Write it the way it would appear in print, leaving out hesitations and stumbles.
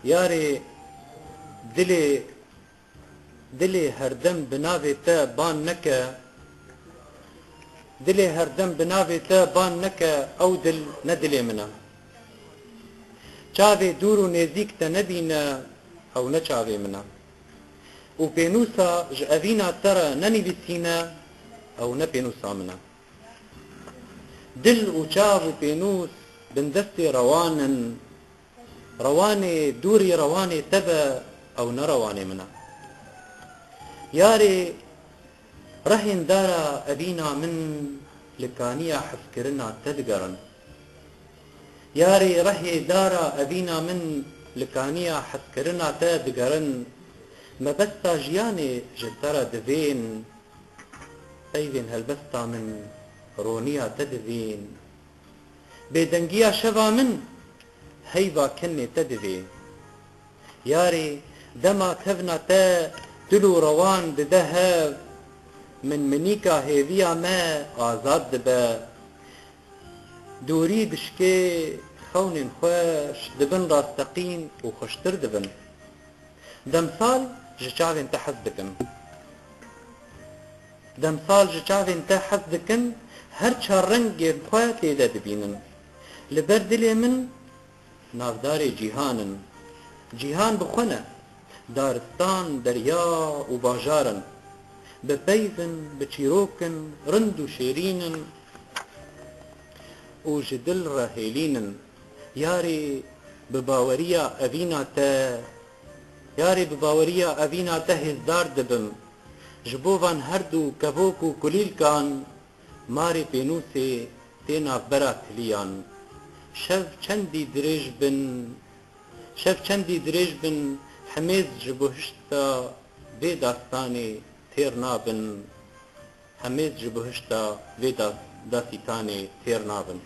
یاری دلی هردم بناوی تا بان نکه دلی هردم بناوی تا بان نکه او دل ندلی منه چاوی دور و نزیک تا نبینه او نه چاوی منه و پینوسا جاوینا ترى ننویسینه او نه پینوسا منه دل و چاو و پینوس بندست رواني دوري رواني تبا او نه رواني منه یاری رهن دارا ابينا من لكانيا حفكرنا تدقرن یاری رهي دارا ابينا من لكانيا حفكرنا تدقرن ما بستا جياني جترا دفين ايفين هالبستا من رونيا تدفين بيدنگيا شفا من هيبا كني تدفين ياري دما كفنا تا دلو روان بدهب من منيكا هيفيا ما آزاد دبا دوري بشكي خون خوش دبن راستقين وخشتر دبن دمثال جچاوين تحذكن دمثال جچاوين تحذكن هر چار رنگ خواه تيدا دبينن لبردلي من نافداري جيهانن جيهان بخونه دارستان دريا وباجارن ببيفن بچيروكن رند وشيرينن وجدل راهيلينن ياري بباوريا أبينا تا هزدار دبم جبوفان هردو كبوكو كليل كان ماري بينوسي تينا برا تليان شف چندي دريج بن حميز جبهشتا بي داستاني تير نابن حميز جبهشتا بي داستاني تير نابن